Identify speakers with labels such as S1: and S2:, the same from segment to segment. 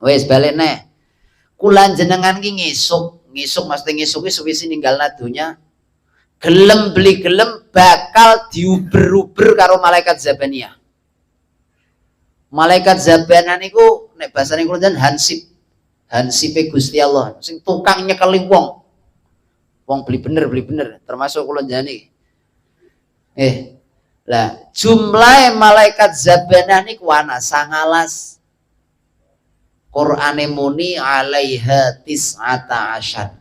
S1: Wis balik neh. Kula jenengan ki ngisuk mesti ngisuk ki suwisi ninggalna donya. Gelem beli gelem bakal diuber-uber karo malaikat Zabaniyah. Malaikat Zabaniyah niku nek basane kula jan hansip. Hansipe Gusti Allah sing tukang nyekeli wong. Wong beli bener termasuk kula jani. Lah jumlah malaikat Zabaniyah niku ana 19. Qur'ane muni alaiha tis'ata asyar.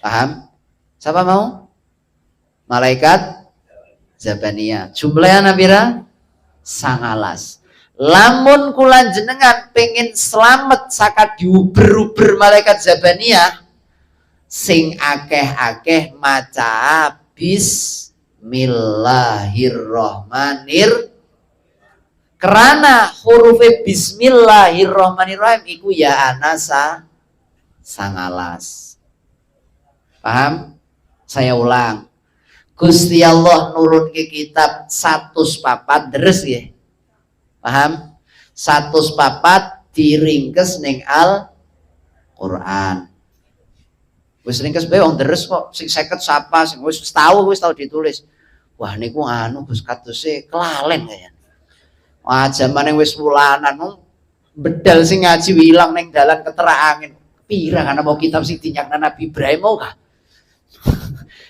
S1: Paham? Siapa mau? Malaikat Zabaniyah. Jumlahnya nabira 19. Lamun kula jenengan pengen selamat saka diuber-uber malaikat Zabaniyah, sing akeh-akeh maca bismillahirrahmanirrahim. Karena huruf bismillahirrahmanirrahim iku ya anasa 19. Paham? Saya ulang. Gusti Allah nurun ke kitab 104 deres ya. Paham? 104 diringkes ning Al-Qur'an. Wis ringkes bae wong deres kok sing 50 sapa sing wis tau ditulis. Wah niku anu Gus katuse kelalen kaya. Wah jamane wis wulanan bedal sing ngaji wilang ning dalan keterak angin. Pirang ana mau kitab sing dinyakna Nabi Ibrahim mau kah?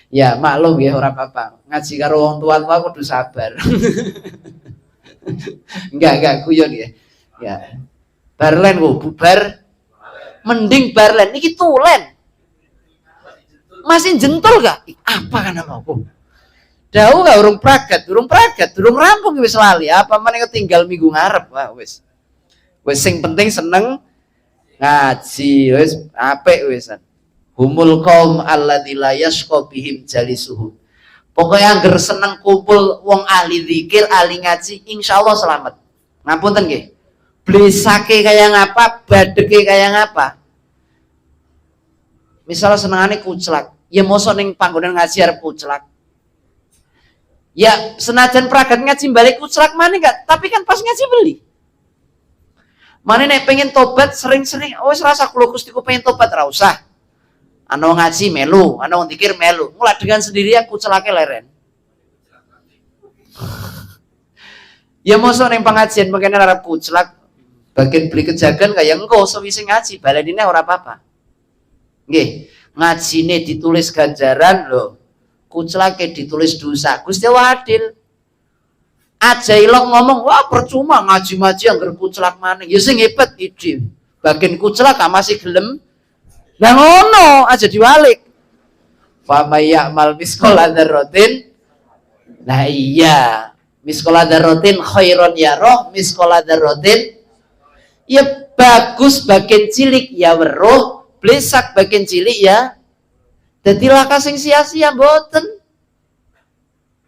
S1: Ya maklum ya ora apa-apa. Ngaji karo wong tua-tua kudu sabar. Enggak guyon ya. Ya. Barlen kok bubar. Mending barlen niki tulen. Masih jentul gak? Apa kan aku? Dahu gak urung pragat, durung rampung wis lali. Apa meneh ketinggal minggu ngarep. Wah wis. Wis sing penting seneng ngaji wis apik wisan. Humul qaum alladzina la yashqa bihim jalisuhum. Pokoknya angger seneng kumpul wong ahli zikir, ahli ngaji, insyaallah selamat. Ngapunten nggih. Blesake kaya ngapa, badeke kaya ngapa. Misalnya senengane kuclak, ya mosok ning panggonan ngaji arep kuclak. Ya senajan pragat ngaji balik kuclak maneh enggak, tapi kan pas ngaji beli. Maneh nek pengen tobat sering-sering, wis rasa kula Gustiku pengen tobat ra usah. Ana ngaji melu, ana wong zikir melu. Mulai dengan sendirian kucelake leren. Ya mosok ning pengajian mengkene arep kucelak, bagian beli kejagan kaya engko sewise ngaji, balenine ora apa-apa. Nggih, ngajine ditulis ganjaran lho. Kucelake ditulis dosa. Gusti Allah adil. Aja ilok ngomong, wah percuma ngaji-ngaji angger kucelak maneh. Ya sing hebat ide. Bagian kucelak masih gelem. Lah ngono aja diwalik. Fa may ya'mal misqala dzarratin. Nah iya, misqala dzarratin khairon yarah, misqala dzarratin ya bagus bagian cilik ya weruh, blesak bagian cilik ya. Dadi laka sing sia-sia mboten.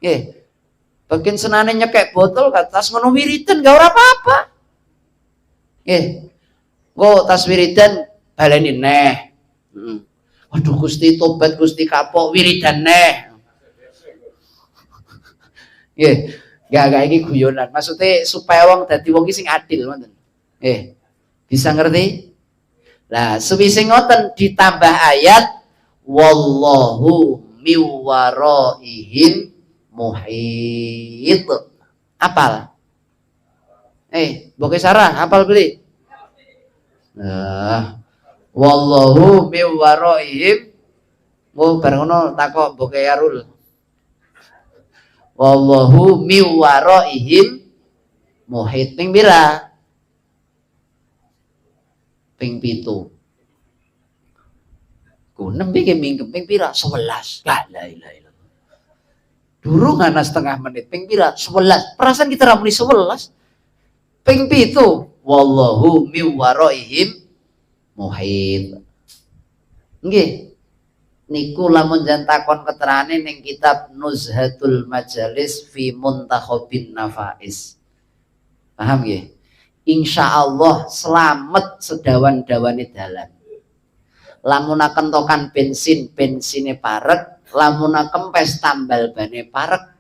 S1: Nggih. Bagian senane nyekek botol katas ngono wiridan gak ora apa-apa. Nggih. Kok tas wiridan baleni neh. Waduh Gusti tobat Gusti kapok wiridan neh. Nggih, gak iki guyonan. Maksudnya supaya wong dadi wong sing adil ngoten. Nggih. Bisa ngerti? Lah, sewise ngoten ditambah ayat wallahu miwaraihim muhit. Apal? Boke Sarah, apal beli? Nah, wallahu miwaraihim. Oh, bareng ngono takok Boke Yarul. Wallahu miwaraihim muhit. Ping pira? Ping 7. Ku nembe ke mingkem ping pira? 11. La ilaha illallah. Durung ana setengah menit ping pira? 11. Perasaan kita ra muni 11. Ping 7. Wallahu miwaraihim muhit. Nggih. Niku lamun jan takon keterane ning kitab Nuzhatul Majalis fi Muntakhabin Nafais. Paham nggih? Insyaallah selamat sedawan-dawane dalan. Lamun kentokan bensin, bensine parek, lamun kempes tambal bane parek.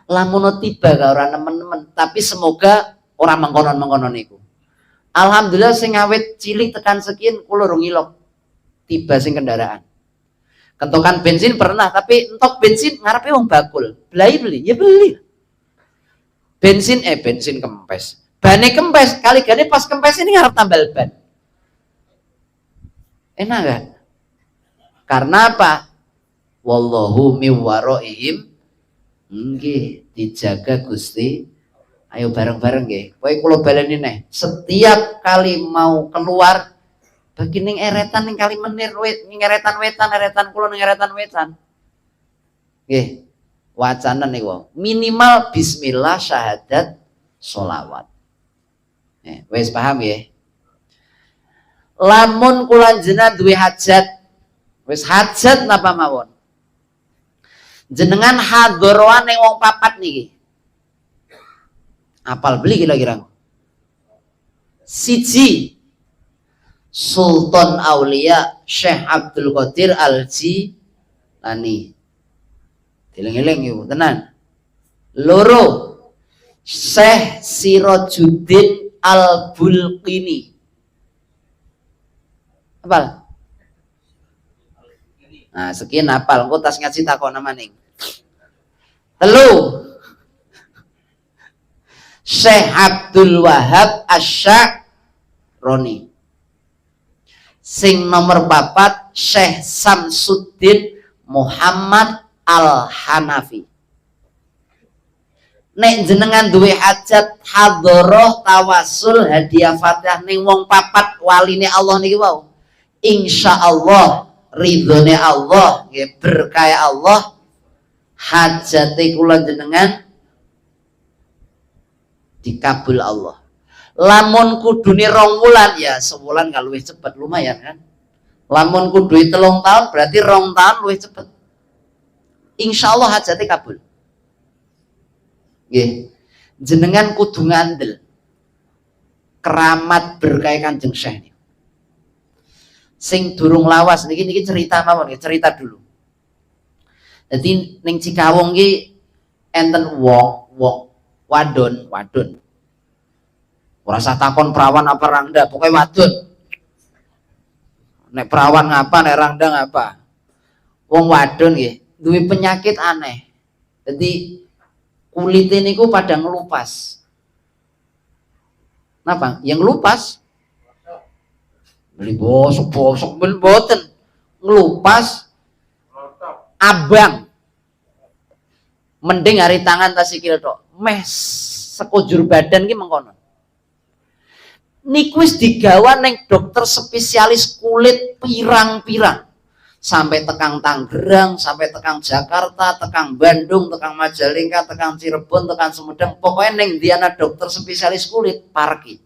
S1: Lamun tiba ka ora nemen-nemen, tapi semoga ora mengkonon-mengkonon niku. Alhamdulillah sing awet cilik tekan sekian kula rung ilok tiba sing kendaraan. Kentokan bensin pernah, tapi entok bensin ngarepe wong bakul. Beli ya beli. Bensin kempes. Bane kempes, kali gane pas kempes ini ngarep tambal ban. Enak gak? Karena apa? Wallahu mi waraihim. Nggih, dijaga Gusti. Ayo bareng-bareng nggih. Kowe kula baleni neh. Setiap kali mau keluar bagi ning eretan ning kali menir ning eretan wetan kula ning eretan wetan. Nggih. Wacana niku minimal bismillah syahadat sholawat. Wis paham ya? Lamun kula jenengan duwe hajat, wis hajat napa mawon. Jenengan hadroan ning wong papat niki. Apal beli kira-kira. Siji Sultan Aulia Syekh Abdul Qadir Al-Jilani. Dileng-eleng iku tenan. Loro Syekh Sirajuddin Al-Bulqini. Apal? Nah, sekian apal. Engko tas ngaji takon nama ning. Telu Syekh Abdul Wahab Asy-Sya'roni. Sing nomor 4 Syekh Samsuddin Muhammad Al-Hanafi. Nek jenengan duwe hajat hadroh tawasul hadiah Fatihah ning wong papat waline Allah niki wau. Insyaallah ridhone Allah nggih berkah Allah hajate kula jenengan dikabul Allah. Lamun kudune 2 wulan ya sebulan gak luwih cepet lumayan kan. Lamun kudu 3 tahun berarti 2 tahun luwih cepet. Insyaallah hajate kabul. Nggih. Jenengan kudu ngandel keramat berkah Kanjeng Syekh. Sing durung lawas niki cerita mawon, cerita dulu. Jadi ning Cikawong ki enten wong wadon. Ora usah takon perawan apa rangda, pokoknya wadon. Nek perawan ngapa, nek rangda ngapa. Wong wadon nggih, duwe penyakit aneh. Jadi kulitnya niku pada ngelupas. Napa? Yang ngelupas. Beli bosok mboten. Ngelupas abang. Mending hari tangan tas sikil tok. Meh sekujur badan ki mengkono. Niku wis digawa ning dokter spesialis kulit pirang-pirang. Sampai tekang Tangerang, sampai tekang Jakarta, tekang Bandung, tekang Majalengka, tekang Cirebon, tekang Sumedang. Pokoknya ning diana dokter spesialis kulit parki.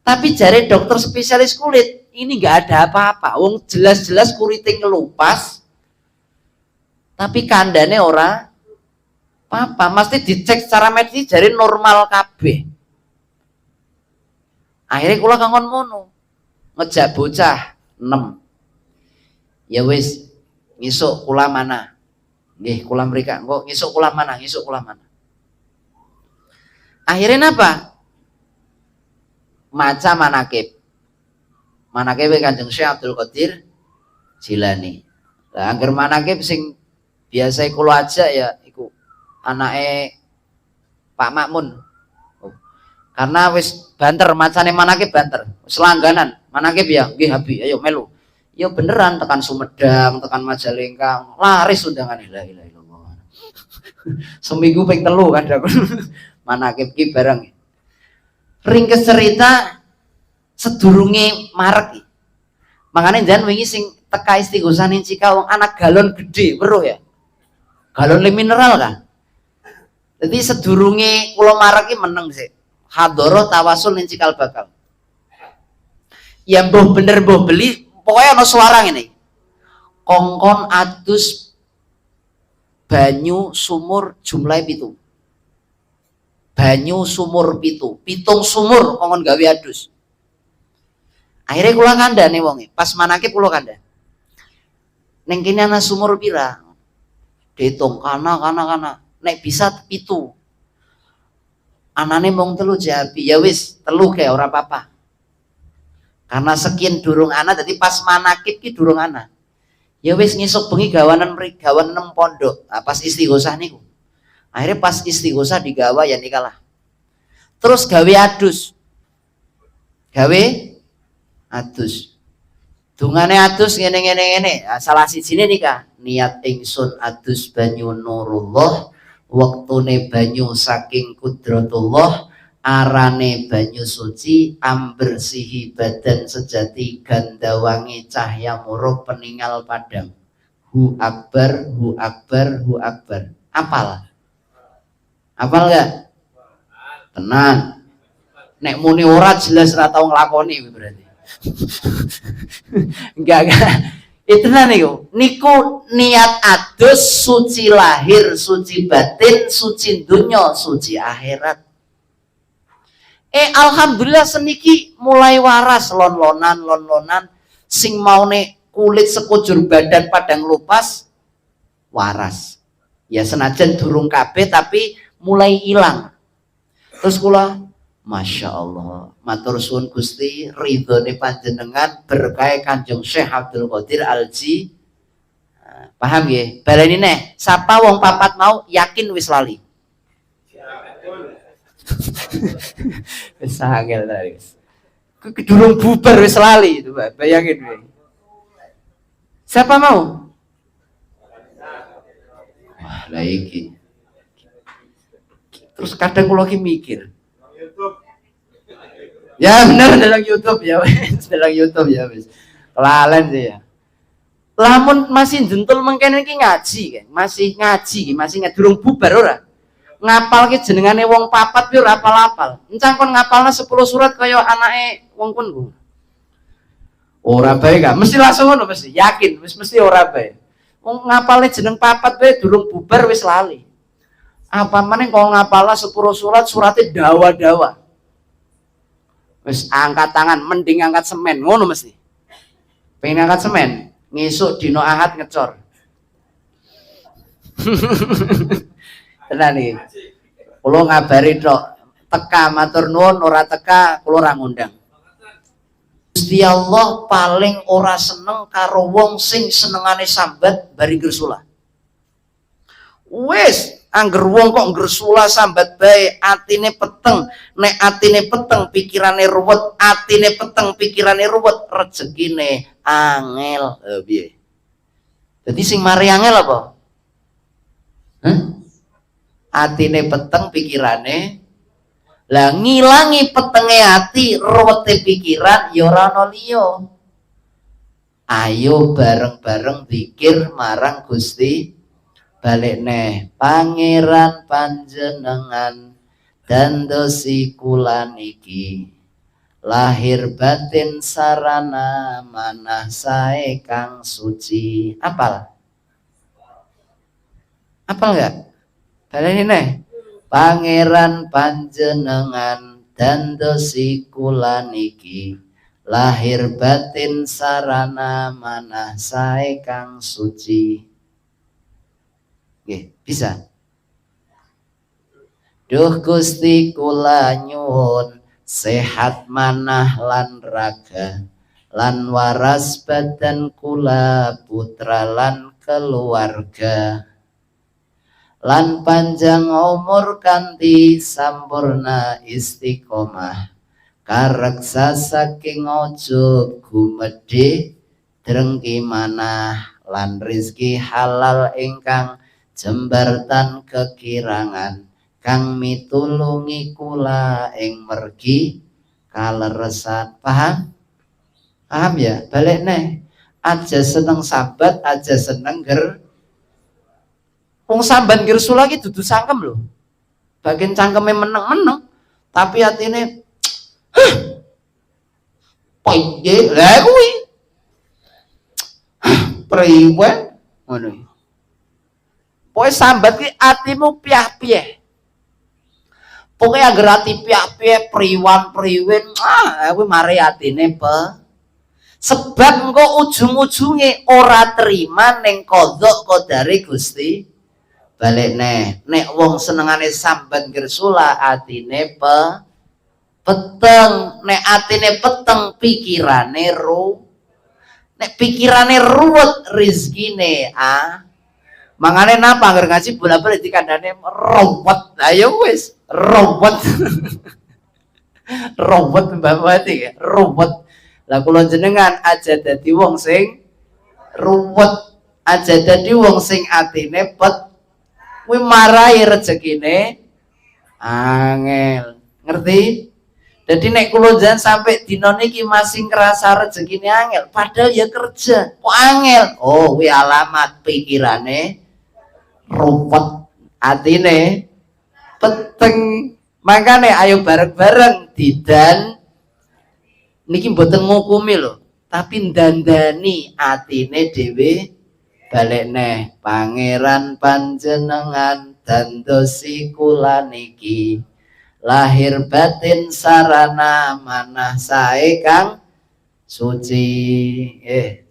S1: Tapi jare dokter spesialis kulit ini nggak ada apa-apa. Wong jelas-jelas kulitnya ngelupas. Tapi kandane ora apa-apa, mesti dicek secara medis jare normal kabeh. Akhirnya kula kangon mono. Ngejak bocah 6. Ya wis, ngisuk kula mana? Nggih, kula mrika. Engko ngisuk kula mana? Ngisuk kula mana? Akhirnya apa? Maca manakib. Manakib Kanjeng Syekh Abdul Qadir Jilani. Lah angger manakib sing biasa kula ajak ya iku anake Pak Makmun. Karena wis banter macane manakib banter. Wis langganan. Manakib ya nggih Habi, ayo melu. Ya beneran tekan Sumedang, tekan Majalengka, laris undangan la ilaha illallah. Seminggu ping 3 kan aku. Manakib ki bareng. Ringkes cerita sedurunge Maret iki. Makane njan wingi sing teka Istighosah ning Cikawong anak galon gede, weruh ya. Galon le mineral kan. Jadi sedurunge kula Maret iki meneng sik. Hadroh tawasul ning Cikal Bakal. Ya mbuh bener mbuh beli pokoknya ono suara ini. Kongkon adus banyu sumur jumlah 7. Banyu sumur 7. 7 sumur kongkon gawe adus. Akhirnya kula kandhane wonge, pas manakib kula kandhan. Ning kene ana sumur pira? Diitung kana. Nek bisa 7. Anane mung 3 jabi, ya wis 3 kae ora apa-apa. Karena sekian durung ana, jadi pas manakib ki durung ana. Ya wis ngisuk bengi gawanan pondok. Nah, pas istighosah niku. Akhirnya pas istighosah digawa ya nikalah. Terus gawe adus. Gawe adus. Dungane adus ngene. Nah, salah sijine nika, niat ingsun adus banyu nurullah, wektune banyu saking kudratullah, arane banyu suci, ambersihi badan sejati, gandawangi cahya murub peninggal padam. Hu akbar, hu akbar, hu akbar. Apal? Apal enggak? Tenan. Nek muni ora jelas ora tau nglakoni berarti. Enggak. Itu niku niat adus suci lahir, suci batin, suci dunya, suci akhirat. Alhamdulillah seniki mulai waras lon-lonan sing maune kulit sekujur badan padang lupas waras. Ya senajan durung kabeh tapi mulai hilang. Terus kula Masya Allah, matur suwun Gusti, ridhone panjenengan berkah Kanjeng Syekh Abdul Qadir Al-Ji. Paham nggih? Baleni neh, sapa wong papat mau yakin wis lali. Wis angel ta wis. Durung bubar wis lali itu, bayangin kowe. Siapa mau? Wah, lah iki. Terus kadang kula ki mikir, ya bener dalam YouTube ya wis, dalam YouTube ya wis. Kelalen sih ya. Lamun masih jentul mengkene iki ngaji kan, masih ngaji, masih durung bubar ora. Ngapal ki jenengane wong papat yo ora apal-apal. Encang kon ngapalna 10 surat kaya anake wong kun ku. Ora bae gak, mesti langsung ngono mesti, yakin wis mesti ora bae. Wong ngapale jeneng papat bae durung bubar wis lali. Apa meneh kok ngapalna 10 surat, surate dawa-dawa. Wis angkat tangan, mending angkat semen, ngono mesti. Pengen angkat semen, ngesuk dino Ahad ngecor. Tenan iki. Kula ngabari tok, teka matur nuwun, ora teka kula ora ngundang. Gusti Allah paling ora seneng karo wong sing senengane sambat bari gersula. Wis angger wong kok gersula sambat bae, atine peteng. Nek atine peteng pikirane ruwet, atine peteng pikirane ruwet, rezekine angel. Piye? Dadi sing mari angel apa? Atine peteng pikirane. Lah ngilangi petenge ati, ruwete pikiran ya ora ana liya. Ayo bareng-bareng zikir marang Gusti. Balik neh pangeran panjenengan dandosi kula niki, lahir batin sarana manah sae kang suci. Apal enggak? Baleni neh pangeran panjenengan dandosi kula niki, lahir batin sarana manah sae kang suci. Oke, bisa. Duh Gusti kula nyuwun sehat manah lan raga, lan waras badan kula putra lan keluarga, lan panjang umur kanthi sampurna istiqomah, kareksa saking ujub gumedhe drengki manah, lan rizki halal ingkang jembartan kekirangan, kang mitulungi kula ing mergi kaleresan. Paham? Paham ya? Balik neh, aja seneng sabat, aja seneng wong sambat gersul lagi dudu sangkem lho. Bagian cangkeme meneng-meneng, tapi atine piye? Lah kuwi. Priwe ngono iki. Pokoke sambat ki atimu piah-piah. Pokoke anggere ati piah-piah priwan-priwin, kuwi mari atine sebab engko ujung-ujunge ora terima ning qadha qadare Gusti balik nek wong senengane sambat gersula atine peteng, nek atine peteng pikirane nek pikirane ruwet rizkine mangane napa anggar ngaji bola-bali dikandane robot. Ayo wis robot. Robot Mbak Wati ya, robot. Lah kula jenengan aja dadi wong sing ruwet, aja dadi wong sing atine kuwi marai rezekine angel. Ngerti? Jadi nek kula jan sampai dina niki masih ngerasa rezekine angel, padahal ya kerja kok angel. Oh, kuwi alamat pikirane ruwet, atine peteng. Makane ayo bareng-bareng didan niki mboten ngukumi lho, tapi ndandani atine dhewe balik pangeran panjenengan dandosi kula niki lahir batin sarana manah sae kang suci.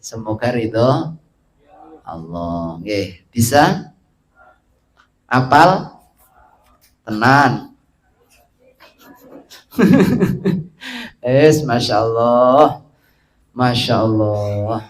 S1: Semoga ridho Allah. Bisa apal tenan. Masya Allah, Masya Allah.